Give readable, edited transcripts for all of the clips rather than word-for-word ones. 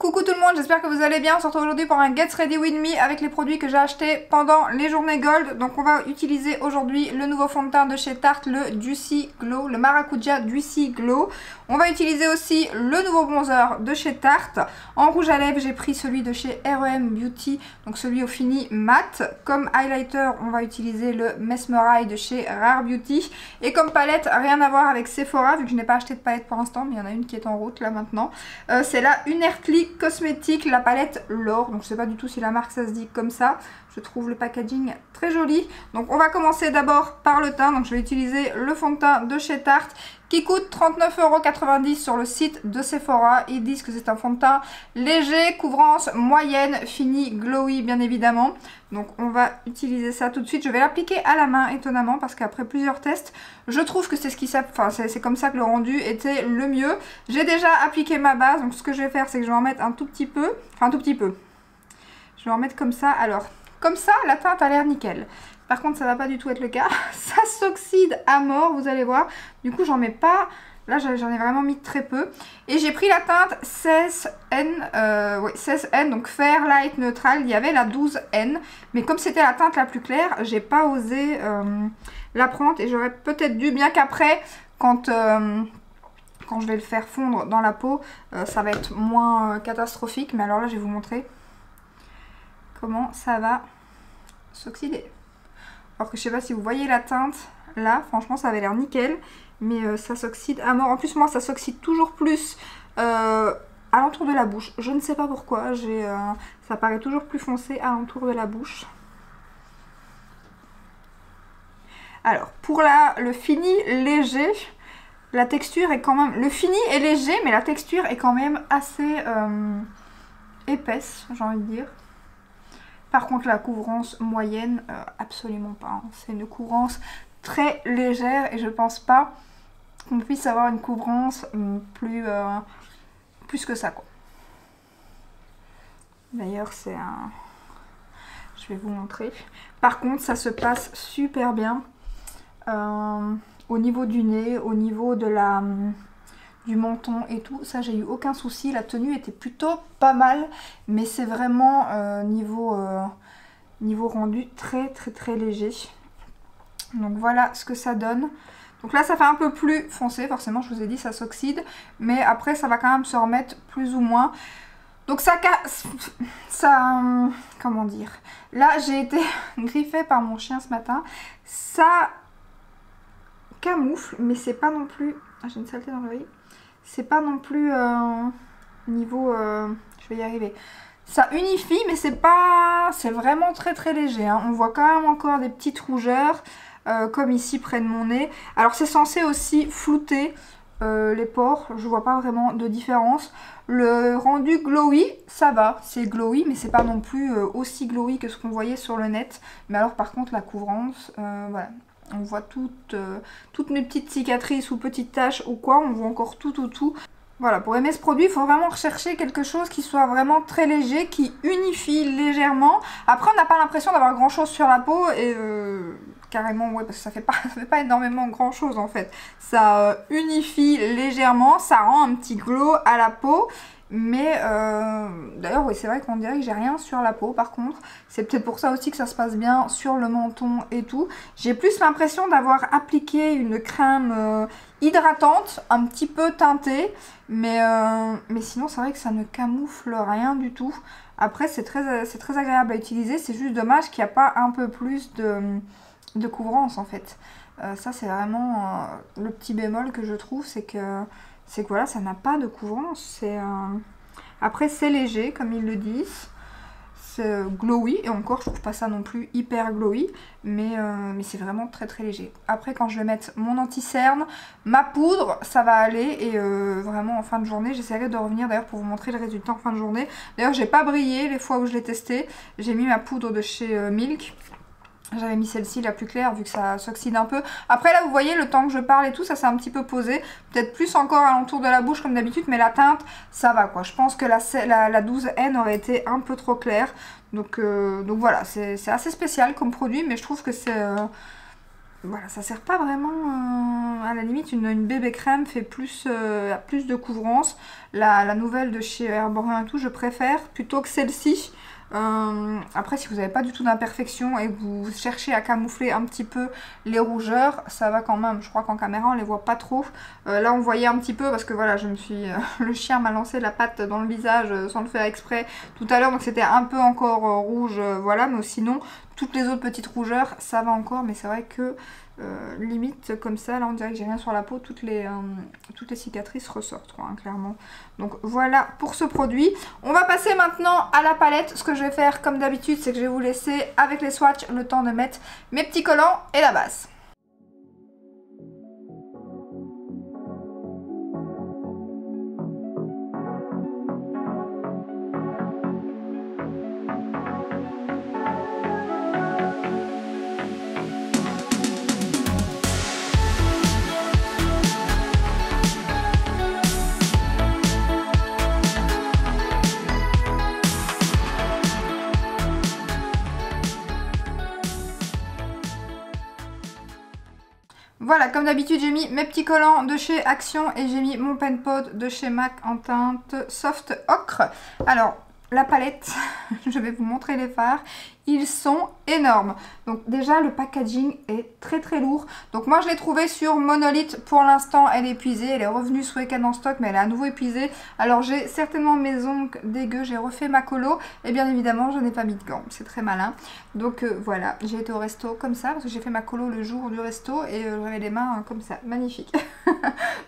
Coucou tout le monde, j'espère que vous allez bien. On se retrouve aujourd'hui pour un Get Ready With Me avec les produits que j'ai achetés pendant les journées Gold. Donc on va utiliser aujourd'hui le nouveau fond de teint de chez Tarte, le Juicy Glow, le Maracuja Juicy Glow. On va utiliser aussi le nouveau bronzer de chez Tarte. En rouge à lèvres, j'ai pris celui de chez R.E.M. Beauty, donc celui au fini mat. Comme highlighter, on va utiliser le Mesmerize de chez Rare Beauty. Et comme palette, rien à voir avec Sephora, vu que je n'ai pas acheté de palette pour l'instant, mais il y en a une qui est en route là maintenant. C'est la Unerclick Cosmétique, la palette L'Or. Donc je sais pas du tout si la marque ça se dit comme ça. Je trouve le packaging très joli. Donc on va commencer d'abord par le teint. Donc je vais utiliser le fond de teint de chez Tarte qui coûte 39,90 € sur le site de Sephora. Ils disent que c'est un fond de teint léger, couvrance moyenne, fini glowy bien évidemment. Donc on va utiliser ça tout de suite. Je vais l'appliquer à la main étonnamment parce qu'après plusieurs tests, je trouve que c'est ce qui c'est comme ça que le rendu était le mieux. J'ai déjà appliqué ma base, donc ce que je vais faire c'est que je vais en mettre un tout petit peu. Enfin un tout petit peu. Je vais en mettre comme ça. Alors comme ça la teinte a l'air nickel. Par contre ça va pas du tout être le cas. Ça s'oxyde à mort, vous allez voir. Du coup j'en mets pas. Là j'en ai vraiment mis très peu. Et j'ai pris la teinte 16N, 16N, donc Fair Light Neutral. Il y avait la 12N. Mais comme c'était la teinte la plus claire, j'ai pas osé la prendre. Et j'aurais peut-être dû, bien qu'après, quand je vais le faire fondre dans la peau, ça va être moins catastrophique. Mais alors là je vais vous montrer comment ça va s'oxyder. Alors que je sais pas si vous voyez la teinte, là franchement ça avait l'air nickel. Mais ça s'oxyde à mort. En plus moi ça s'oxyde toujours plus à l'entour de la bouche. Je ne sais pas pourquoi. Ça paraît toujours plus foncé à l'entour de la bouche. Alors pour le fini léger, la texture est quand même... Le fini est léger mais la texture est quand même assez épaisse, j'ai envie de dire. Par contre la couvrance moyenne, absolument pas. Hein. C'est une couvrance très légère et je pense pas qu'on puisse avoir une couvrance plus que ça quoi. D'ailleurs c'est un... Je vais vous montrer. Par contre ça se passe super bien au niveau du nez, au niveau de du menton et tout. Ça j'ai eu aucun souci. La tenue était plutôt pas mal. Mais c'est vraiment niveau rendu très léger. Donc voilà ce que ça donne. Donc là ça fait un peu plus foncé, forcément je vous ai dit ça s'oxyde, mais après ça va quand même se remettre plus ou moins. Donc ça comment dire, là j'ai été griffée par mon chien ce matin, ça camoufle, mais c'est pas non plus, j'ai une saleté dans l'œil, c'est pas non plus niveau, je vais y arriver. Ça unifie mais c'est vraiment très léger, hein. On voit quand même encore des petites rougeurs. Comme ici près de mon nez. Alors c'est censé aussi flouter les pores, je vois pas vraiment de différence. Le rendu glowy, ça va, c'est glowy mais c'est pas non plus aussi glowy que ce qu'on voyait sur le net. Mais alors par contre la couvrance, voilà, on voit toutes mes petites cicatrices ou petites taches ou quoi, on voit encore tout. Voilà, pour aimer ce produit, il faut vraiment rechercher quelque chose qui soit vraiment très léger, qui unifie légèrement. Après, on n'a pas l'impression d'avoir grand chose sur la peau et carrément, ouais, parce que ça fait pas énormément grand chose en fait. Ça unifie légèrement, ça rend un petit glow à la peau. Mais d'ailleurs, oui, c'est vrai qu'on dirait que j'ai rien sur la peau par contre. C'est peut-être pour ça aussi que ça se passe bien sur le menton et tout. J'ai plus l'impression d'avoir appliqué une crème hydratante, un petit peu teintée. Mais sinon, c'est vrai que ça ne camoufle rien du tout. Après, c'est très agréable à utiliser. C'est juste dommage qu'il n'y a pas un peu plus de couvrance en fait. Ça, c'est vraiment le petit bémol que je trouve, c'est que voilà, ça n'a pas de couvrance. Après c'est léger comme ils le disent, c'est glowy et encore je trouve pas ça non plus hyper glowy, mais c'est vraiment très léger. Après quand je vais mettre mon anti-cerne, ma poudre, ça va aller et vraiment en fin de journée j'essaierai de revenir d'ailleurs pour vous montrer le résultat en fin de journée. D'ailleurs j'ai pas brillé les fois où je l'ai testé, j'ai mis ma poudre de chez Milk. J'avais mis celle-ci la plus claire vu que ça s'oxyde un peu. Après là vous voyez le temps que je parle et tout ça s'est un petit peu posé. Peut-être plus encore à l'entour de la bouche comme d'habitude mais la teinte ça va quoi. Je pense que la 12N aurait été un peu trop claire. Donc voilà c'est assez spécial comme produit mais je trouve que c'est... voilà ça sert pas vraiment à la limite, une bébé crème fait plus de couvrance. La nouvelle de chez Herborian et tout, je préfère plutôt que celle-ci. Après, si vous n'avez pas du tout d'imperfection et que vous cherchez à camoufler un petit peu les rougeurs, ça va quand même. Je crois qu'en caméra on les voit pas trop. Là on voyait un petit peu parce que voilà, le chien m'a lancé la patte dans le visage sans le faire exprès tout à l'heure, donc c'était un peu encore rouge, voilà. Mais sinon toutes les autres petites rougeurs ça va encore, mais c'est vrai que limite comme ça, là on dirait que j'ai rien sur la peau, toutes les cicatrices ressortent quoi, hein, clairement. Donc voilà pour ce produit. On va passer maintenant à la palette. Ce que je vais faire comme d'habitude, c'est que je vais vous laisser avec les swatchs le temps de mettre mes petits collants et la base. Voilà, comme d'habitude, j'ai mis mes petits collants de chez Action et j'ai mis mon pen pod de chez MAC en teinte Soft Ocre. Alors, la palette, je vais vous montrer les fards. Ils sont énormes. Donc déjà, le packaging est très très lourd. Donc moi, je l'ai trouvé sur Monolith. Pour l'instant, elle est épuisée. Elle est revenue ce week-end en stock, mais elle est à nouveau épuisée. Alors, j'ai certainement mes ongles dégueux. J'ai refait ma colo. Et bien évidemment, je n'ai pas mis de gants. C'est très malin. Donc voilà, j'ai été au resto comme ça. Parce que j'ai fait ma colo le jour du resto. Et j'avais les mains comme ça. Magnifique.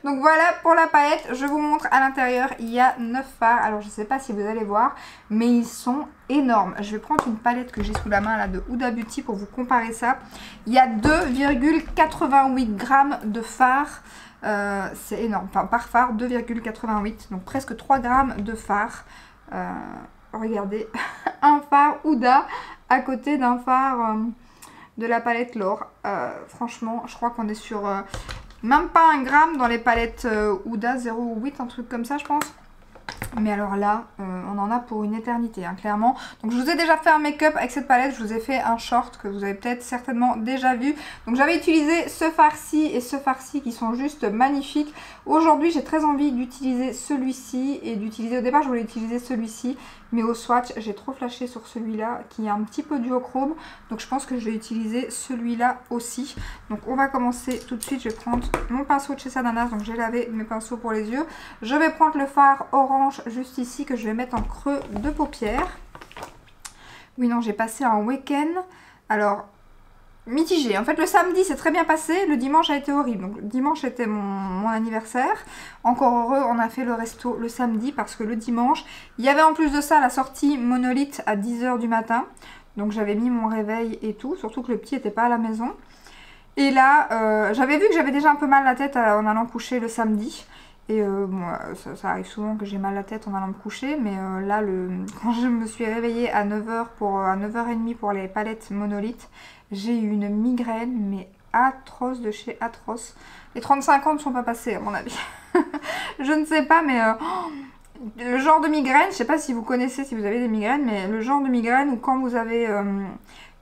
Donc voilà pour la palette. Je vous montre à l'intérieur. Il y a 9 fards. Alors, je ne sais pas si vous allez voir. Mais ils sont énorme. Je vais prendre une palette que j'ai sous la main là de Huda Beauty pour vous comparer ça. Il y a 2,88 grammes de fard. C'est énorme. Enfin, par fard, 2,88. Donc presque 3 grammes de fard. Regardez. Un fard Huda à côté d'un fard de la palette L'Or. Franchement, je crois qu'on est sur même pas 1 gramme dans les palettes Huda 0,8, un truc comme ça, je pense. Mais alors là, on en a pour une éternité, hein, clairement. Donc je vous ai déjà fait un make-up avec cette palette. Je vous ai fait un short que vous avez peut-être certainement déjà vu. Donc j'avais utilisé ce fard-ci et ce fard-ci qui sont juste magnifiques. Aujourd'hui, j'ai très envie d'utiliser celui-ci et d'utiliser... Au départ, je voulais utiliser celui-ci. Mais au swatch, j'ai trop flashé sur celui-là qui est un petit peu duochrome. Donc je pense que je vais utiliser celui-là aussi. Donc on va commencer tout de suite. Je vais prendre mon pinceau de chez Sananas. Donc j'ai lavé mes pinceaux pour les yeux. Je vais prendre le fard orange juste ici que je vais mettre en creux de paupière. Oui, non, j'ai passé un week-end. Alors... mitigé. En fait, le samedi c'est très bien passé, le dimanche a été horrible. Donc dimanche était mon anniversaire. Encore heureux, on a fait le resto le samedi parce que le dimanche, il y avait en plus de ça la sortie Monolith à 10 h du matin. Donc j'avais mis mon réveil et tout, surtout que le petit n'était pas à la maison. Et là, j'avais vu que j'avais déjà un peu mal la tête en allant coucher le samedi. Et bon, ça arrive souvent que j'ai mal la tête en allant me coucher, mais là, quand je me suis réveillée à 9 h à 9 h 30 pour les palettes Monolith, j'ai eu une migraine, mais atroce de chez atroce. Les 35 ans ne sont pas passés, à mon avis. Je ne sais pas, mais le genre de migraine, je ne sais pas si vous connaissez, si vous avez des migraines, mais le genre de migraine où quand vous avez...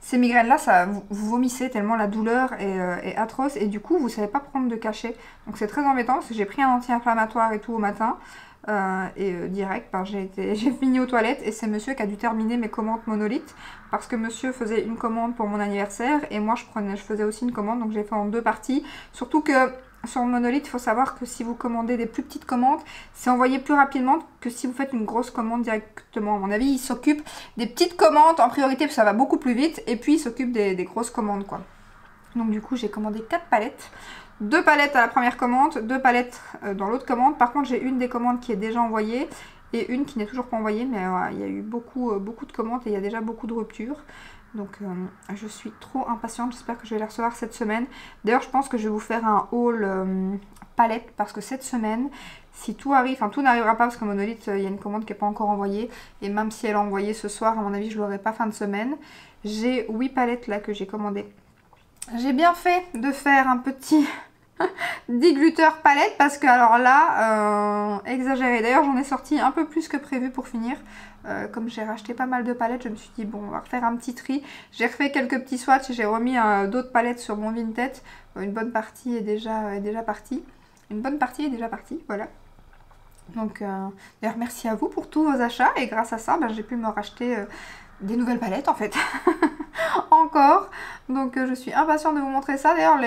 ces migraines-là, vous vomissez tellement la douleur est atroce et du coup, vous ne savez pas prendre de cachet. Donc c'est très embêtant parce que j'ai pris un anti-inflammatoire et tout au matin. Direct, j'ai fini aux toilettes et c'est monsieur qui a dû terminer mes commandes Monolith parce que monsieur faisait une commande pour mon anniversaire et moi je faisais aussi une commande, donc j'ai fait en 2 parties. Surtout que sur Monolith, il faut savoir que si vous commandez des plus petites commandes, c'est envoyé plus rapidement que si vous faites une grosse commande directement. À mon avis, il s'occupe des petites commandes en priorité parce que ça va beaucoup plus vite et puis il s'occupe des grosses commandes quoi. Donc du coup, j'ai commandé 4 palettes. 2 palettes à la première commande, 2 palettes dans l'autre commande. Par contre, j'ai une des commandes qui est déjà envoyée et une qui n'est toujours pas envoyée. Mais il y a eu beaucoup de commandes et il y a déjà beaucoup de ruptures. Donc je suis trop impatiente. J'espère que je vais les recevoir cette semaine. D'ailleurs, je pense que je vais vous faire un haul palette parce que cette semaine, si tout arrive, enfin tout n'arrivera pas parce que Monolith, il y a une commande qui n'est pas encore envoyée. Et même si elle est envoyée ce soir, à mon avis, je ne l'aurai pas fin de semaine. J'ai 8 palettes là que j'ai commandées. J'ai bien fait de faire un petit 10 glitter palette parce que alors là, exagéré. D'ailleurs j'en ai sorti un peu plus que prévu pour finir. Comme j'ai racheté pas mal de palettes, je me suis dit bon on va refaire un petit tri. J'ai refait quelques petits swatchs et j'ai remis d'autres palettes sur mon Vinted. Une bonne partie est déjà partie. Une bonne partie est déjà partie, voilà. Donc d'ailleurs merci à vous pour tous vos achats et grâce à ça ben, j'ai pu me racheter des nouvelles palettes en fait. Encore. Donc je suis impatiente de vous montrer ça. D'ailleurs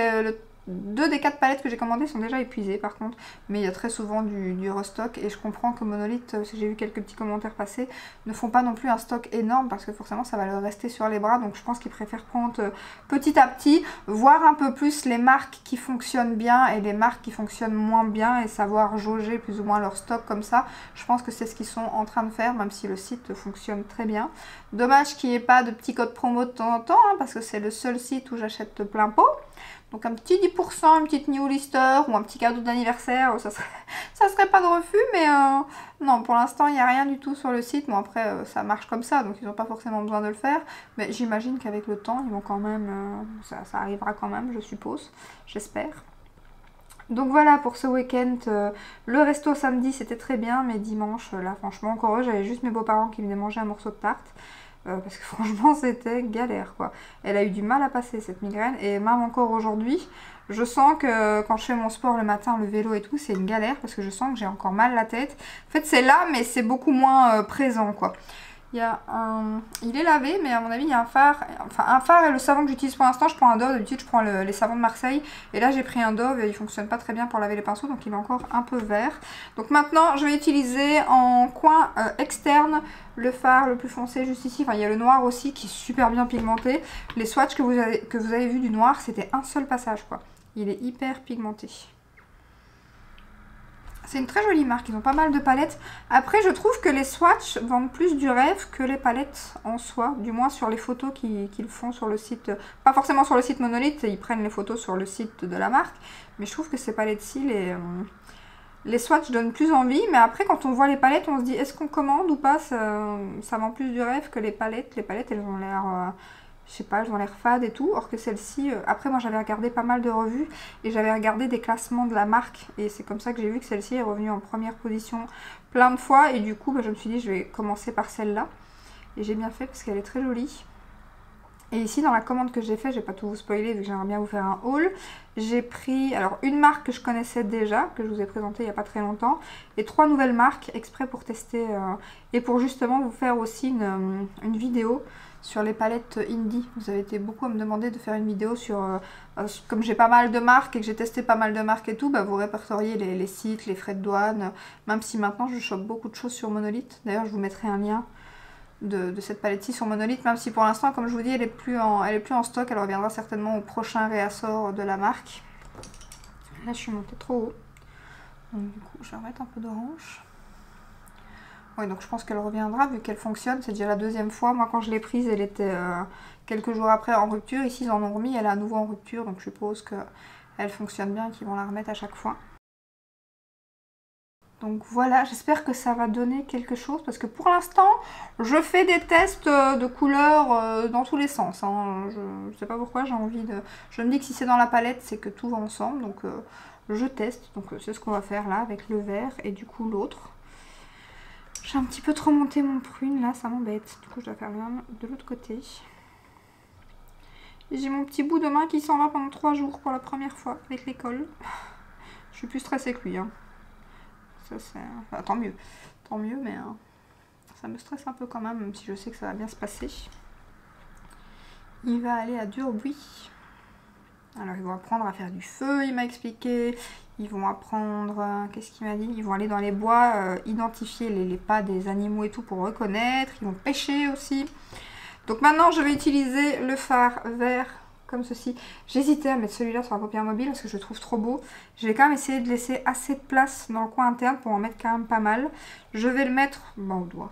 deux des 4 palettes que j'ai commandées sont déjà épuisées par contre, mais il y a très souvent du restock et je comprends que Monolith, si j'ai vu quelques petits commentaires passer, ne font pas non plus un stock énorme parce que forcément ça va leur rester sur les bras, donc je pense qu'ils préfèrent prendre petit à petit, voir un peu plus les marques qui fonctionnent bien et les marques qui fonctionnent moins bien et savoir jauger plus ou moins leur stock comme ça. Je pense que c'est ce qu'ils sont en train de faire, même si le site fonctionne très bien. Dommage qu'il n'y ait pas de petits codes promo de temps en temps, hein, parce que c'est le seul site où j'achète plein pot. Donc un petit 10%, une petite new lister ou un petit cadeau d'anniversaire, ça serait pas de refus, mais non, pour l'instant il n'y a rien du tout sur le site. Bon après ça marche comme ça, donc ils n'ont pas forcément besoin de le faire, mais j'imagine qu'avec le temps ils vont quand même, ça arrivera quand même je suppose, j'espère. Donc voilà pour ce week-end, le resto samedi c'était très bien, mais dimanche là franchement encore eux, j'avais juste mes beaux-parents qui venaient manger un morceau de tarte. Parce que franchement c'était galère quoi. Elle a eu du mal à passer cette migraine et même encore aujourd'hui je sens que quand je fais mon sport le matin, le vélo et tout, c'est une galère parce que je sens que j'ai encore mal la tête. En fait c'est là mais c'est beaucoup moins présent quoi. Il y a un... Il est lavé, mais à mon avis, il y a un fard. Enfin, un fard et le savon que j'utilise pour l'instant. Je prends un Dove. D'habitude, je prends les savons de Marseille. Et là, j'ai pris un Dove et il fonctionne pas très bien pour laver les pinceaux. Donc, il est encore un peu vert. Donc, maintenant, je vais utiliser en coin externe le fard le plus foncé juste ici. Enfin, il y a le noir aussi qui est super bien pigmenté. Les swatchs que vous avez vu du noir, c'était un seul passage, quoi. Il est hyper pigmenté. C'est une très jolie marque, ils ont pas mal de palettes. Après, je trouve que les swatchs vendent plus du rêve que les palettes en soi. Du moins sur les photos qu'ils font sur le site. Pas forcément sur le site Monolith, ils prennent les photos sur le site de la marque. Mais je trouve que ces palettes-ci, les swatchs donnent plus envie. Mais après, quand on voit les palettes, on se dit est-ce qu'on commande ou pas. Ça vend plus du rêve que les palettes. Les palettes, elles ont l'air... je sais pas, elles ont l'air fades et tout, or que celle-ci, après moi j'avais regardé pas mal de revues et j'avais regardé des classements de la marque et c'est comme ça que j'ai vu que celle-ci est revenue en première position plein de fois et du coup bah, je me suis dit je vais commencer par celle-là et j'ai bien fait parce qu'elle est très jolie. Et ici dans la commande que j'ai fait, je vais pas tout vous spoiler vu que j'aimerais bien vous faire un haul, j'ai pris alors une marque que je connaissais déjà, que je vous ai présentée il n'y a pas très longtemps, et 3 nouvelles marques exprès pour tester et pour justement vous faire aussi une vidéo sur les palettes indie. Vous avez été beaucoup à me demander de faire une vidéo sur... comme j'ai pas mal de marques et que j'ai testé pas mal de marques et tout, bah vous répertoriez les sites, les frais de douane. Même si maintenant je chope beaucoup de choses sur Monolith. D'ailleurs je vous mettrai un lien de cette palette-ci sur Monolith. Même si pour l'instant, comme je vous dis, elle est plus en stock. Elle reviendra certainement au prochain réassort de la marque. Là je suis montée trop haut. Donc du coup je vais remettre un peu d'orange. Oui, donc je pense qu'elle reviendra vu qu'elle fonctionne. C'est déjà la deuxième fois. Moi, quand je l'ai prise, elle était quelques jours après en rupture. Ici, ils en ont remis. Elle est à nouveau en rupture. Donc, je suppose qu'elle fonctionne bien et qu'ils vont la remettre à chaque fois. Donc, voilà. J'espère que ça va donner quelque chose. Parce que pour l'instant, je fais des tests de couleurs dans tous les sens. Hein. Je ne sais pas pourquoi. J'ai envie de... Je me dis que si c'est dans la palette, c'est que tout va ensemble. Donc, je teste. Donc, c'est ce qu'on va faire là avec le vert et du coup l'autre. J'ai un petit peu trop monté mon prune, là, ça m'embête. Du coup, je dois faire de l'autre côté. J'ai mon petit bout de main qui s'en va pendant 3 jours pour la première fois avec l'école. Je suis plus stressée que lui. Hein. Ça, c'est... Enfin, tant mieux. Tant mieux, mais ça me stresse un peu quand même si je sais que ça va bien se passer. Il va aller à Durbuy. Alors, ils vont apprendre à faire du feu, il m'a expliqué. Ils vont apprendre, qu'est-ce qu'il m'a dit? Ils vont aller dans les bois, identifier les pas des animaux et tout pour reconnaître. Ils vont pêcher aussi. Donc maintenant, je vais utiliser le fard vert comme ceci. J'hésitais à mettre celui-là sur la paupière mobile parce que je le trouve trop beau. Je vais quand même essayer de laisser assez de place dans le coin interne pour en mettre quand même pas mal. Je vais le mettre au doigt.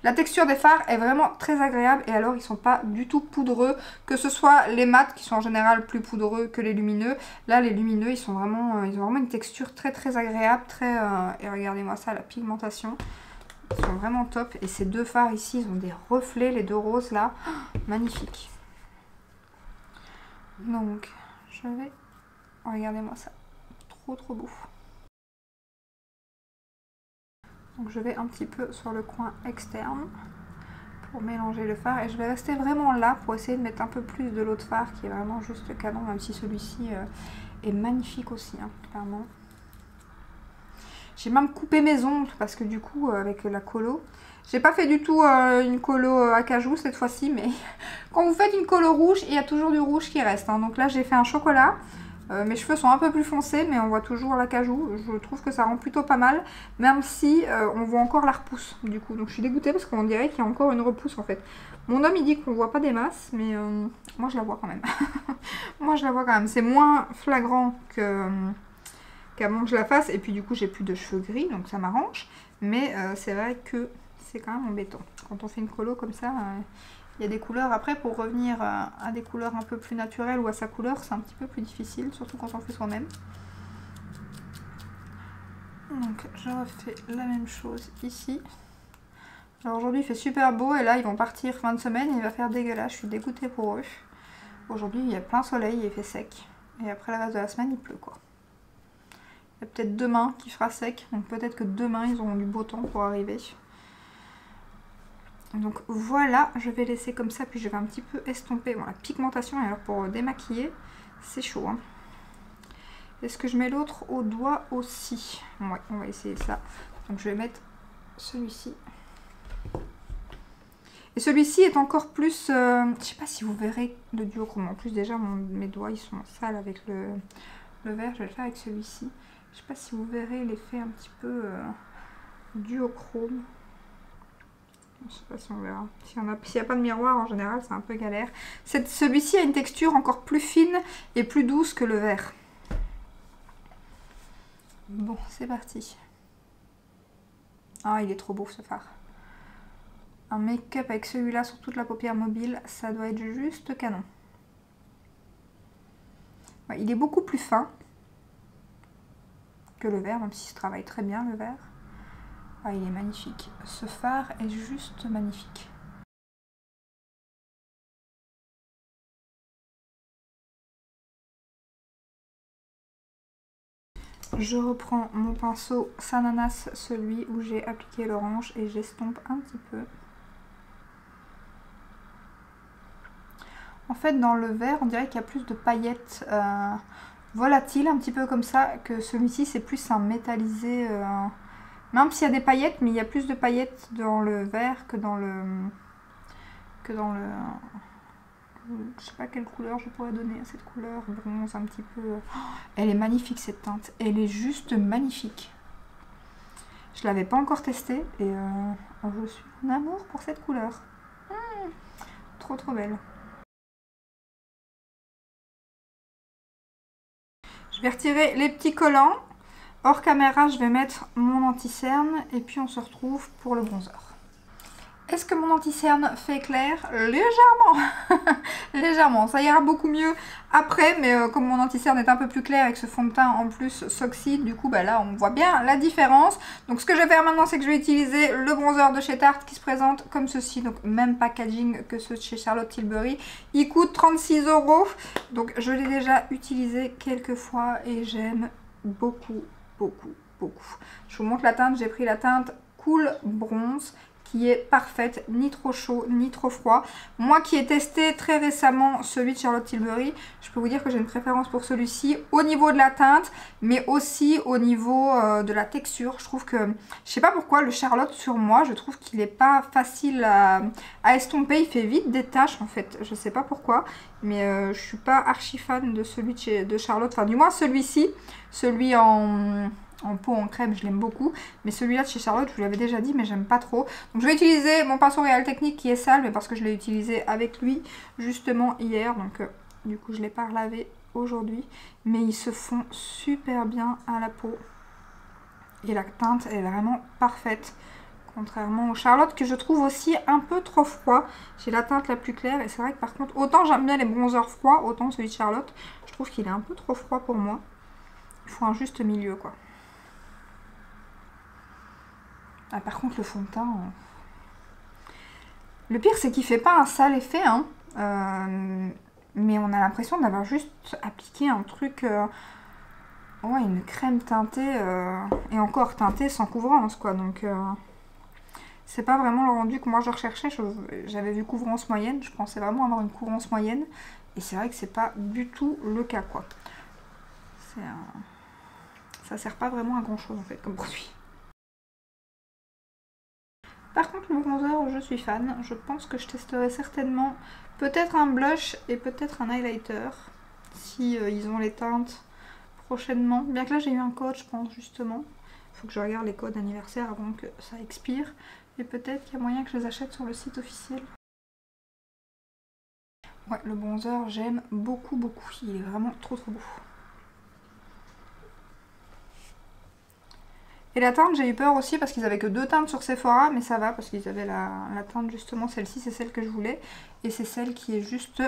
La texture des fards est vraiment très agréable et alors ils sont pas du tout poudreux, que ce soit les mats qui sont en général plus poudreux que les lumineux. Là les lumineux ils ont vraiment une texture très très agréable, et regardez-moi ça, la pigmentation. Ils sont vraiment top et ces deux fards ici ils ont des reflets, les deux roses là, magnifique. Donc je vais Regardez-moi ça. Trop trop beau. Donc je vais un petit peu sur le coin externe pour mélanger le fard. Et je vais rester vraiment là pour essayer de mettre un peu plus de l'autre fard qui est vraiment juste canon, même si celui-ci est magnifique aussi, hein, clairement. J'ai même coupé mes ongles parce que du coup, avec la colo, j'ai pas fait du tout une colo à cajou cette fois-ci, mais quand vous faites une colo rouge, il y a toujours du rouge qui reste, hein. Donc là, j'ai fait un chocolat. Mes cheveux sont un peu plus foncés, mais on voit toujours la cajou. Je trouve que ça rend plutôt pas mal, même si on voit encore la repousse du coup. Donc je suis dégoûtée parce qu'on dirait qu'il y a encore une repousse en fait. Mon homme il dit qu'on voit pas des masses, mais moi je la vois quand même. Moi je la vois quand même. C'est moins flagrant qu'avant que je la fasse. Et puis du coup j'ai plus de cheveux gris, donc ça m'arrange. Mais c'est vrai que c'est quand même embêtant. Quand on fait une colo comme ça, il y a des couleurs. Après, pour revenir à des couleurs un peu plus naturelles ou à sa couleur, c'est un petit peu plus difficile, surtout quand on fait soi-même. Donc, je refais la même chose ici. Alors aujourd'hui, il fait super beau et là, ils vont partir fin de semaine et il va faire dégueulasse. Je suis dégoûtée pour eux. Aujourd'hui, il y a plein soleil et il fait sec. Et après, le reste de la semaine, il pleut quoi. Il y a peut-être demain qui fera sec. Donc peut-être que demain, ils auront du beau temps pour arriver. Donc voilà, je vais laisser comme ça, puis je vais un petit peu estomper. Bon, la pigmentation, et alors pour démaquiller, c'est chaud, hein. Est-ce que je mets l'autre au doigt aussi? Ouais, on va essayer ça. Donc je vais mettre celui-ci. Et celui-ci est encore plus... je sais pas si vous verrez le duochrome. En plus déjà, mes doigts, ils sont sales avec le vert. Je vais le faire avec celui-ci. Je sais pas si vous verrez l'effet un petit peu duochrome. Je sais pas si on verra. S'il n'y a pas de miroir, en général, c'est un peu galère. Celui-ci a une texture encore plus fine et plus douce que le vert. Bon, c'est parti. Ah, il est trop beau ce fard. Un make-up avec celui-là sur toute la paupière mobile, ça doit être juste canon. Ouais, il est beaucoup plus fin que le vert, même s'il se travaille très bien le vert. Ah, il est magnifique. Ce fard est juste magnifique. Je reprends mon pinceau Sananas, celui où j'ai appliqué l'orange, et j'estompe un petit peu. En fait, dans le vert, on dirait qu'il y a plus de paillettes volatiles, un petit peu comme ça, que celui-ci, c'est plus un métallisé. Même s'il y a des paillettes, mais il y a plus de paillettes dans le vert que dans le... Je sais pas quelle couleur je pourrais donner à cette couleur, bronze un petit peu. Oh, elle est magnifique cette teinte, elle est juste magnifique. Je l'avais pas encore testée et je suis en amour pour cette couleur. Trop trop belle. Je vais retirer les petits collants. Hors caméra, je vais mettre mon anti-cerne et puis on se retrouve pour le bronzer. Est-ce que mon anti-cerne fait clair? Légèrement. Légèrement, ça ira beaucoup mieux après, mais comme mon anti-cerne est un peu plus clair et que ce fond de teint en plus s'oxyde, du coup bah là on voit bien la différence. Donc ce que je vais faire maintenant, c'est que je vais utiliser le bronzer de chez Tarte qui se présente comme ceci, donc même packaging que ceux de chez Charlotte Tilbury. Il coûte 36 €, donc je l'ai déjà utilisé quelques fois et j'aime beaucoup, beaucoup, beaucoup. Je vous montre la teinte, j'ai pris la teinte Cool Bronze, qui est parfaite, ni trop chaud, ni trop froid. Moi qui ai testé très récemment celui de Charlotte Tilbury, je peux vous dire que j'ai une préférence pour celui-ci au niveau de la teinte, mais aussi au niveau de la texture. Je trouve que, je sais pas pourquoi, le Charlotte sur moi, je trouve qu'il n'est pas facile à estomper, il fait vite des taches en fait, je sais pas pourquoi, mais je suis pas archi fan de celui de Charlotte, enfin du moins celui-ci, celui en peau en crème, je l'aime beaucoup, mais celui-là de chez Charlotte, je vous l'avais déjà dit, mais j'aime pas trop. Donc je vais utiliser mon pinceau Real Technique qui est sale, mais parce que je l'ai utilisé avec lui justement hier, donc du coup je l'ai pas relavé aujourd'hui, mais ils se font super bien à la peau et la teinte est vraiment parfaite, contrairement au Charlotte que je trouve aussi un peu trop froid. J'ai la teinte la plus claire et c'est vrai que par contre, autant j'aime bien les bronzers froids, autant celui de Charlotte, je trouve qu'il est un peu trop froid pour moi. Il faut un juste milieu quoi. Ah, par contre, le fond de teint... Le pire, c'est qu'il fait pas un sale effet. Hein. mais on a l'impression d'avoir juste appliqué un truc, ouais, une crème teintée, et encore teintée sans couvrance, quoi. Donc, c'est pas vraiment le rendu que moi je recherchais. J'avais vu couvrance moyenne, je pensais vraiment avoir une couvrance moyenne, et c'est vrai que c'est pas du tout le cas, quoi. Ça sert pas vraiment à grand chose en fait comme produit. Par contre le bronzer, je suis fan. Je pense que je testerai certainement peut-être un blush et peut-être un highlighter si ils ont les teintes prochainement. Bien que là j'ai eu un code, je pense, justement. Il faut que je regarde les codes anniversaire avant que ça expire. Et peut-être qu'il y a moyen que je les achète sur le site officiel. Ouais, le bronzer, j'aime beaucoup, beaucoup. Il est vraiment trop trop beau. Et la teinte, j'ai eu peur aussi parce qu'ils avaient que 2 teintes sur Sephora, mais ça va parce qu'ils avaient la teinte justement, celle-ci, c'est celle que je voulais. Et c'est celle qui est juste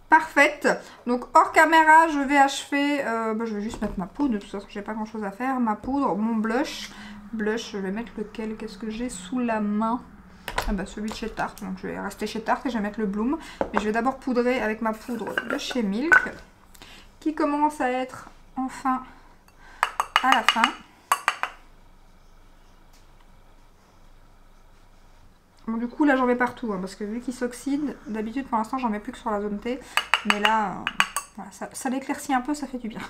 parfaite. Donc hors caméra, je vais achever, je vais juste mettre ma poudre, de toute façon j'ai pas grand chose à faire. Ma poudre, mon blush. Blush, je vais mettre lequel? Qu'est-ce que j'ai sous la main? Ah bah celui de chez Tarte, donc je vais rester chez Tarte et je vais mettre le Bloom. Mais je vais d'abord poudrer avec ma poudre de chez Milk, qui commence à être enfin à la fin. Bon, du coup là j'en mets partout, hein, parce que vu qu'il s'oxyde, d'habitude pour l'instant j'en mets plus que sur la zone T. Mais là, voilà, ça l'éclaircit un peu, ça fait du bien.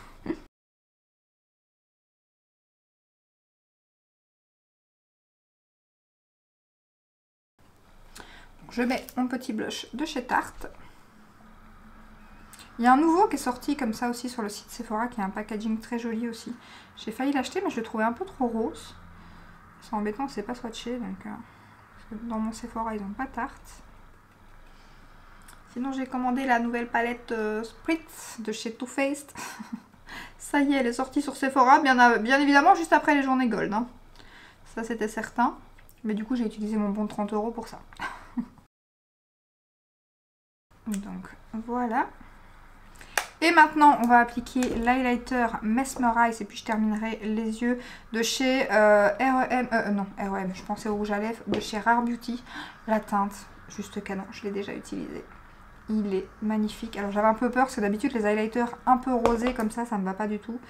Je mets mon petit blush de chez Tarte. Il y a un nouveau qui est sorti comme ça aussi sur le site Sephora, qui a un packaging très joli aussi. J'ai failli l'acheter mais je le trouvais un peu trop rose. C'est embêtant, c'est pas swatché, donc parce que dans mon Sephora ils n'ont pas Tarte. Sinon j'ai commandé la nouvelle palette Spritz de chez Too Faced. Ça y est, elle est sortie sur Sephora, bien évidemment juste après les journées gold, hein. Ça c'était certain. Mais du coup j'ai utilisé mon bon de 30 € pour ça. Donc voilà. Et maintenant, on va appliquer l'highlighter Mesmerize et puis je terminerai les yeux de chez R.E.M. Je pensais au rouge à lèvres, de chez Rare Beauty. La teinte, juste canon, je l'ai déjà utilisé. Il est magnifique. Alors j'avais un peu peur parce que d'habitude les highlighters un peu rosés comme ça me va pas du tout.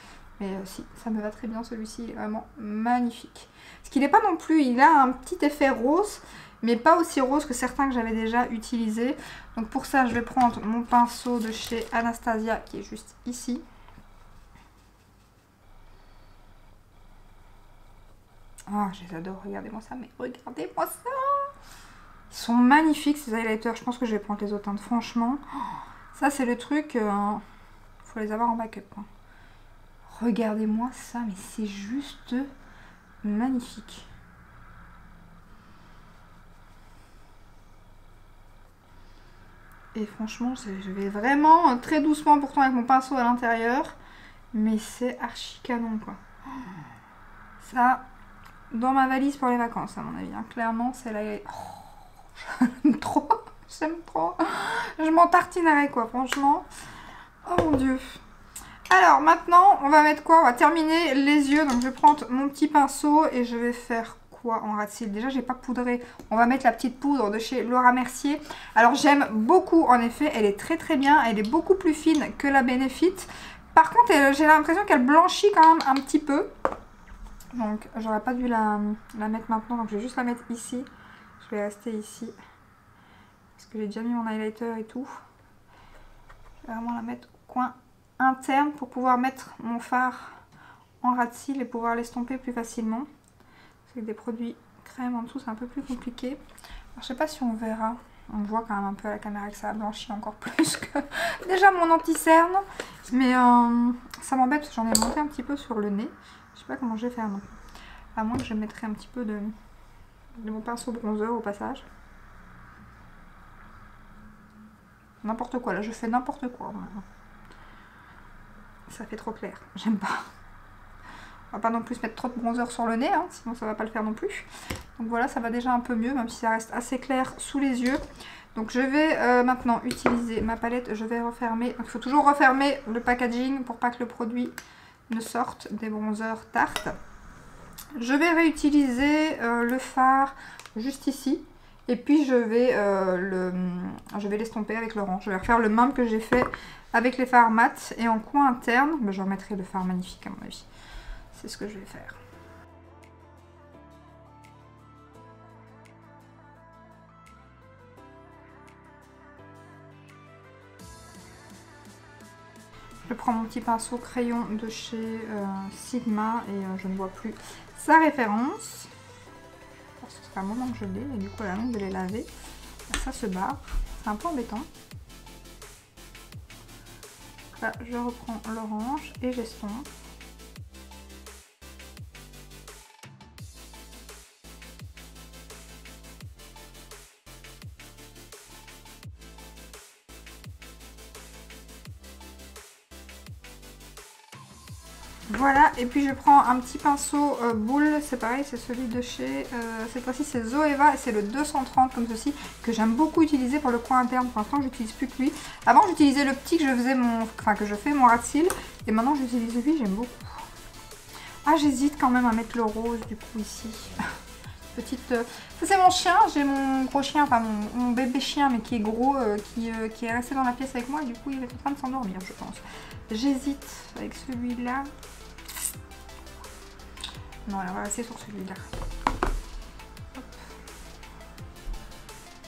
Mais si, ça me va très bien celui-ci, il est vraiment magnifique. Parce qu'il n'est pas non plus, il a un petit effet rose, mais pas aussi rose que certains que j'avais déjà utilisés. Donc pour ça, je vais prendre mon pinceau de chez Anastasia qui est juste ici. Ah, je les adore, regardez-moi ça, mais regardez-moi ça! Ils sont magnifiques ces highlighters, je pense que je vais prendre les autres teintes, franchement. Ça c'est le truc, faut les avoir en backup, hein. Regardez-moi ça, mais c'est juste magnifique. Et franchement, je vais vraiment très doucement pourtant avec mon pinceau à l'intérieur. Mais c'est archi canon, quoi. Ça, dans ma valise pour les vacances, à mon avis, hein. Clairement, c'est la... Oh, j'aime trop. J'aime trop. Je m'en tartinerai, quoi, franchement. Oh mon dieu. Alors, maintenant, on va mettre quoi? On va terminer les yeux. Donc, je vais prendre mon petit pinceau et je vais faire... en ras de cils. Déjà j'ai pas poudré, on va mettre la petite poudre de chez Laura Mercier. Alors j'aime beaucoup, en effet, elle est très très bien, elle est beaucoup plus fine que la Benefit. Par contre j'ai l'impression qu'elle blanchit quand même un petit peu, donc j'aurais pas dû la mettre maintenant, donc je vais juste la mettre ici. Je vais rester ici parce que j'ai déjà mis mon highlighter et tout. Je vais vraiment la mettre au coin interne pour pouvoir mettre mon fard en ras de cils et pouvoir l'estomper plus facilement. Avec des produits crème en dessous, c'est un peu plus compliqué. Alors, je sais pas si on verra. On voit quand même un peu à la caméra que ça a blanchi encore plus que déjà mon anti-cerne. Mais ça m'embête parce que j'en ai monté un petit peu sur le nez. Je sais pas comment je vais faire, non. À moins que je mettrai un petit peu de mon pinceau bronzer au passage. N'importe quoi, là je fais n'importe quoi. Ça fait trop clair, j'aime pas. On va pas non plus mettre trop de bronzer sur le nez, hein, sinon ça va pas le faire non plus. Donc voilà, ça va déjà un peu mieux, même si ça reste assez clair sous les yeux. Donc je vais maintenant utiliser ma palette, je vais refermer. Il faut toujours refermer le packaging pour pas que le produit ne sorte des bronzers Tarte. Je vais réutiliser le fard juste ici. Et puis je vais l'estomper avec l'orange. Je vais refaire le même que j'ai fait avec les fards mat. Et en coin interne, ben, je remettrai le fard magnifique à mon avis. C'est ce que je vais faire. Je prends mon petit pinceau crayon de chez Sigma et je ne vois plus sa référence. Ça fait un moment que je l'ai et du coup la langue de les laver, ça se barre. C'est un peu embêtant. Là, je reprends l'orange et j'estompe. Voilà, et puis je prends un petit pinceau boule, c'est pareil, c'est celui de chez, cette fois-ci c'est Zoeva, et c'est le 230 comme ceci, que j'aime beaucoup utiliser pour le coin interne. Pour l'instant, j'utilise plus que lui. Avant, j'utilisais le petit que je faisais que je fais mon ras de cils, et maintenant j'utilise lui, j'aime beaucoup. Ah, j'hésite quand même à mettre le rose du coup ici. Petite, ça c'est mon chien, j'ai mon gros chien, enfin mon bébé chien, mais qui est gros, qui est resté dans la pièce avec moi, et du coup il est en train de s'endormir, je pense. J'hésite avec celui-là. Non, on va rester sur celui-là.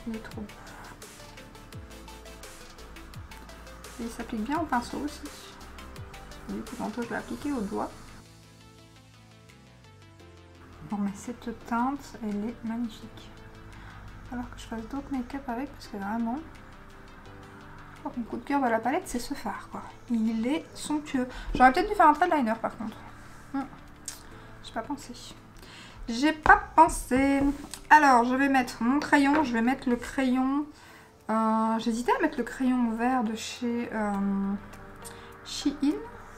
Il est trop beau. Et il s'applique bien au pinceau aussi. Du coup, tantôt je vais appliquer au doigt. Non, mais cette teinte, elle est magnifique. Alors que je fasse d'autres make-up avec, parce que vraiment, je crois que mon coup de cœur de la palette, c'est ce fard, quoi. Il est somptueux. J'aurais peut-être dû faire un trait de liner, par contre. J'ai pas pensé. J'ai pas pensé. Alors, je vais mettre mon crayon. Je vais mettre le crayon. J'hésitais à mettre le crayon vert de chez Shein.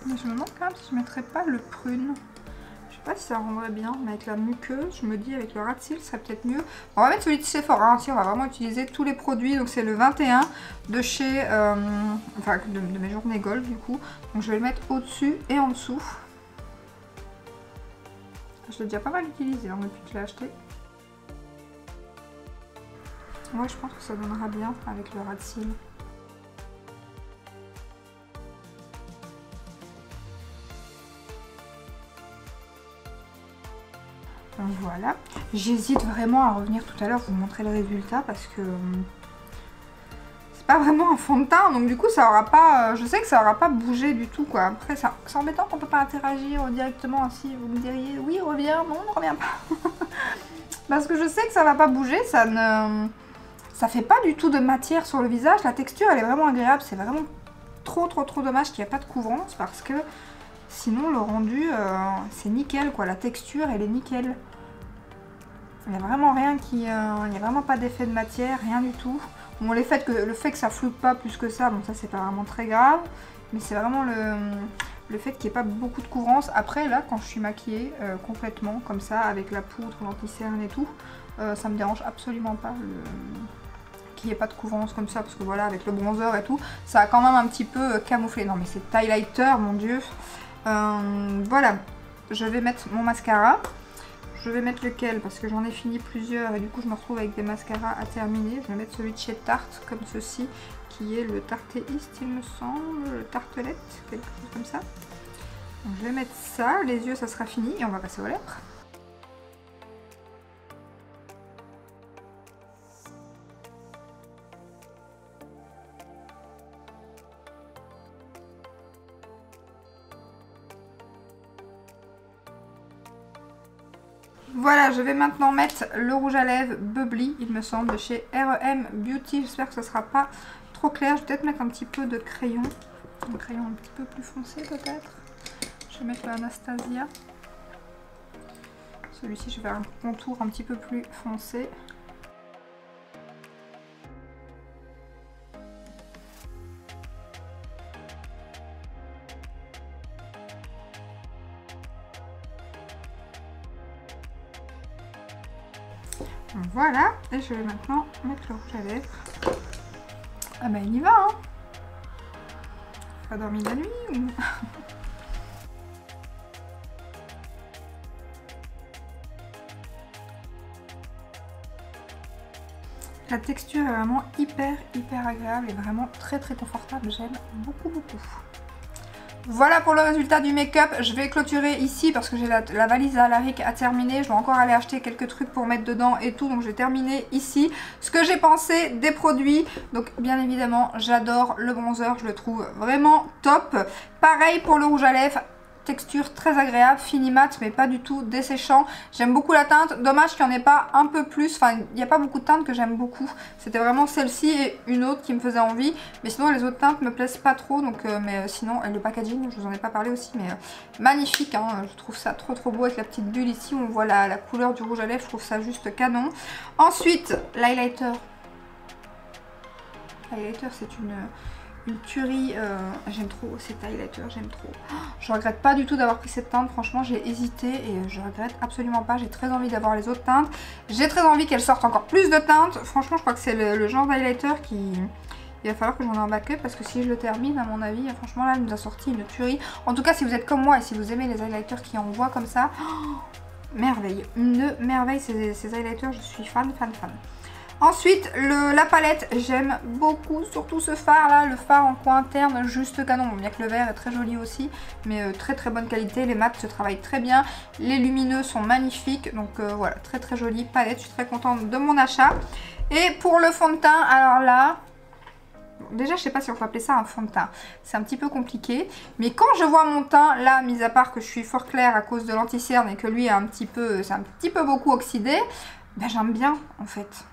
Mais je me demande quand même si je mettrais pas le prune. Je sais pas si ça rendrait bien. Mais avec la muqueuse, je me dis avec le ras de cils, ça serait peut-être mieux. On va mettre celui de Sephora. Hein, on va vraiment utiliser tous les produits. Donc, c'est le 21 de chez. Enfin, de mes journées Gold du coup. Donc, je vais le mettre au-dessus et en dessous. Je l'ai déjà pas mal utilisé hein, depuis que je l'ai acheté. Ouais, je pense que ça donnera bien avec le ras de cils. Donc voilà. J'hésite vraiment à revenir tout à l'heure vous montrer le résultat parce que c'est pas vraiment un fond de teint. Donc du coup, ça aura pas. Je sais que ça aura pas bougé du tout quoi. Après, c'est embêtant qu'on peut pas interagir directement ainsi. Vous me diriez oui, reviens. Non, ne reviens pas. Parce que je sais que ça va pas bouger. Ça fait pas du tout de matière sur le visage. La texture, elle est vraiment agréable. C'est vraiment trop dommage qu'il n'y a pas de couvrance parce que sinon, le rendu, c'est nickel, quoi. La texture, elle est nickel. Il n'y a vraiment rien qui... il n'y a vraiment pas d'effet de matière, rien du tout. Bon, le fait que ça floute pas plus que ça, bon, ça, c'est pas vraiment très grave. Mais c'est vraiment le fait qu'il n'y ait pas beaucoup de couvrance. Après, là, quand je suis maquillée complètement, comme ça, avec la poudre, l'anti-cerne et tout, ça me dérange absolument pas qu'il n'y ait pas de couvrance comme ça, parce que voilà, avec le bronzer et tout, ça a quand même un petit peu camouflé. Non, mais c'est highlighter, mon dieu. Voilà, je vais mettre mon mascara. Je vais mettre lequel parce que j'en ai fini plusieurs et du coup je me retrouve avec des mascaras à terminer. Je vais mettre celui de chez Tarte comme ceci, qui est le Tartéiste il me semble, le Tartelette, quelque chose comme ça. Donc, je vais mettre ça, les yeux ça sera fini et on va passer aux lèvres. Voilà, je vais maintenant mettre le rouge à lèvres Bubbly, il me semble, de chez R.E.M. Beauty. J'espère que ce ne sera pas trop clair. Je vais peut-être mettre un petit peu de crayon. Un crayon un petit peu plus foncé peut-être. Je vais mettre le Anastasia. Celui-ci, je vais faire un contour un petit peu plus foncé. Voilà, et je vais maintenant mettre le rouge à lèvres. Ah bah il y va hein. Pas dormi la nuit ou... La texture est vraiment hyper agréable et vraiment très confortable. J'aime beaucoup. Voilà pour le résultat du make-up. Je vais clôturer ici parce que j'ai la valise à Alaric à terminer. Je dois encore aller acheter quelques trucs pour mettre dedans et tout. Donc je vais terminer ici ce que j'ai pensé des produits. Donc bien évidemment, j'adore le bronzer. Je le trouve vraiment top. Pareil pour le rouge à lèvres. Texture très agréable, fini mat mais pas du tout desséchant. J'aime beaucoup la teinte, dommage qu'il n'y en ait pas un peu plus, enfin il n'y a pas beaucoup de teintes que j'aime beaucoup. C'était vraiment celle-ci et une autre qui me faisait envie, mais sinon les autres teintes me plaisent pas trop, donc mais sinon le packaging, je vous en ai pas parlé aussi, mais magnifique, hein, je trouve ça trop beau avec la petite bulle ici, on voit la couleur du rouge à lèvres, je trouve ça juste canon. Ensuite l'highlighter, c'est une tuerie, j'aime trop cet highlighter, j'aime trop. Je regrette pas du tout d'avoir pris cette teinte, franchement j'ai hésité et je regrette absolument pas. J'ai très envie d'avoir les autres teintes, j'ai très envie qu'elles sortent encore plus de teintes. Franchement je crois que c'est le genre d'highlighter qui... Il va falloir que j'en ai en backup parce que si je le termine à mon avis, franchement là elle nous a sorti une tuerie. En tout cas si vous êtes comme moi et si vous aimez les highlighters qui envoient comme ça, merveille, une merveille ces highlighters, je suis fan. Ensuite, la palette, j'aime beaucoup, surtout ce phare là, le phare en coin interne, juste canon. Bien que le vert est très joli aussi, mais très bonne qualité. Les mats se travaillent très bien, les lumineux sont magnifiques, donc voilà, très jolie palette. Je suis très contente de mon achat. Et pour le fond de teint, alors là, déjà je sais pas si on peut appeler ça un fond de teint, c'est un petit peu compliqué, mais quand je vois mon teint, là, mis à part que je suis fort claire à cause de l'anti-cerne et que lui est c'est un petit peu beaucoup oxydé, ben j'aime bien en fait.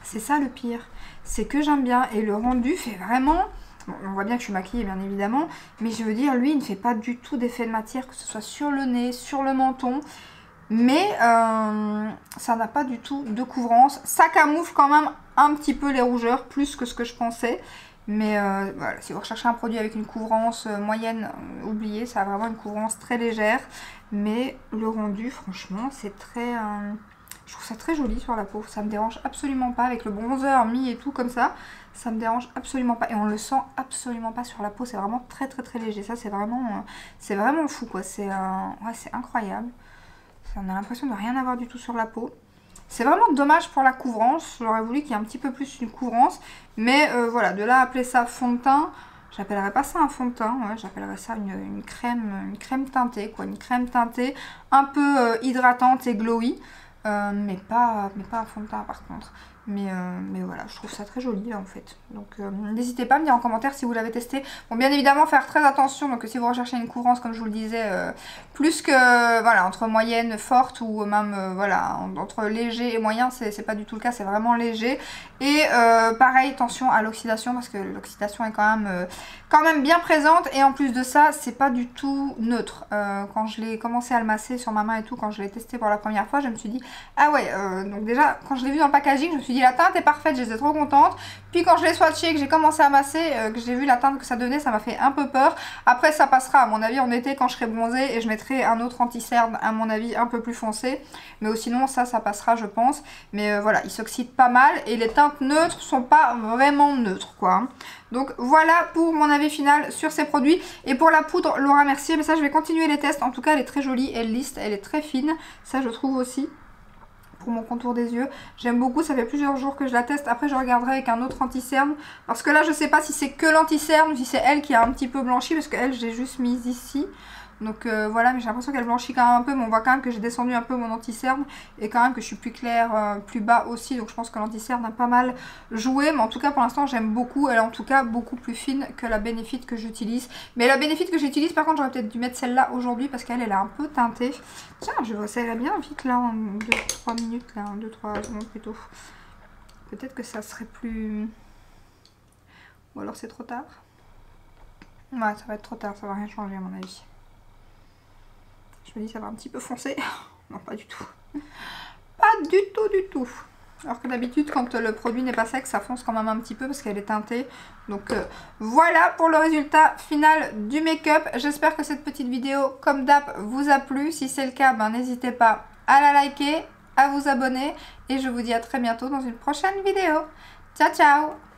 C'est ça le pire, c'est que j'aime bien et le rendu fait vraiment... Bon, on voit bien que je suis maquillée bien évidemment, mais je veux dire, lui il ne fait pas du tout d'effet de matière, que ce soit sur le nez, sur le menton, mais ça n'a pas du tout de couvrance. Ça camoufle quand même un petit peu les rougeurs, plus que ce que je pensais. Mais voilà, si vous recherchez un produit avec une couvrance moyenne, oubliez, ça a vraiment une couvrance très légère. Mais le rendu, franchement, c'est très... je trouve ça très joli sur la peau, ça me dérange absolument pas avec le bronzer mis et tout comme ça, ça me dérange absolument pas et on le sent absolument pas sur la peau, c'est vraiment très léger, ça c'est vraiment fou quoi, c'est ouais, c'est incroyable, on a l'impression de rien avoir du tout sur la peau. C'est vraiment dommage pour la couvrance, j'aurais voulu qu'il y ait un petit peu plus une couvrance, mais voilà, de là à appeler ça fond de teint, j'appellerais pas ça un fond de teint, ouais, j'appellerais ça une crème teintée quoi, une crème teintée un peu hydratante et glowy. Mais pas un fond de teint par contre. Mais voilà, je trouve ça très joli là en fait. Donc n'hésitez pas à me dire en commentaire si vous l'avez testé. Bon, bien évidemment faire très attention, donc si vous recherchez une couvrance comme je vous le disais, plus que voilà, entre moyenne, forte ou même voilà, entre léger et moyen, c'est pas du tout le cas, c'est vraiment léger. Et pareil, attention à l'oxydation parce que l'oxydation est quand même bien présente. Et en plus de ça, c'est pas du tout neutre. Quand je l'ai commencé à le masser sur ma main et tout, quand je l'ai testé pour la première fois, je me suis dit, ah ouais, donc déjà quand je l'ai vu dans le packaging, je me suis dit la teinte est parfaite, j'étais trop contente. Puis quand je l'ai swatché et que j'ai commencé à masser, que j'ai vu la teinte que ça donnait, ça m'a fait un peu peur. Après ça passera à mon avis en été quand je serai bronzée et je mettrai un autre anti-cerne à mon avis un peu plus foncé. Mais sinon ça passera je pense. Mais voilà, il s'oxyde pas mal et les teintes neutres sont pas vraiment neutres quoi. Donc voilà pour mon avis final sur ces produits. Et pour la poudre Laura Mercier, mais ça je vais continuer les tests. En tout cas elle est très jolie, elle lisse, elle est très fine. Ça je trouve aussi. Pour mon contour des yeux, j'aime beaucoup, ça fait plusieurs jours que je la teste. Après je regarderai avec un autre anti-cerne parce que là je sais pas si c'est que l'anti-cerne ou si c'est elle qui a un petit peu blanchi parce que elle j'ai juste mise ici. Donc voilà, mais j'ai l'impression qu'elle blanchit quand même un peu, mais on voit quand même que j'ai descendu un peu mon anti-cerne et quand même que je suis plus claire, plus bas aussi. Donc je pense que l'anti-cerne a pas mal joué, mais en tout cas pour l'instant j'aime beaucoup. Elle est en tout cas beaucoup plus fine que la Benefit que j'utilise. Mais la Benefit que j'utilise par contre j'aurais peut-être dû mettre celle-là aujourd'hui parce qu'elle est un peu teintée. Tiens, je vois ça irait bien vite là en 2-3 minutes, là en 2-3 secondes plutôt. Peut-être que ça serait plus... Ou alors c'est trop tard. Ouais, ça va être trop tard, ça va rien changer à mon avis. Je me dis ça va un petit peu foncer. Non, pas du tout. Pas du tout. Alors que d'habitude, quand le produit n'est pas sec, ça fonce quand même un petit peu parce qu'elle est teintée. Donc voilà pour le résultat final du make-up. J'espère que cette petite vidéo, comme d'hab, vous a plu. Si c'est le cas, ben, n'hésitez pas à la liker, à vous abonner. Et je vous dis à très bientôt dans une prochaine vidéo. Ciao, ciao!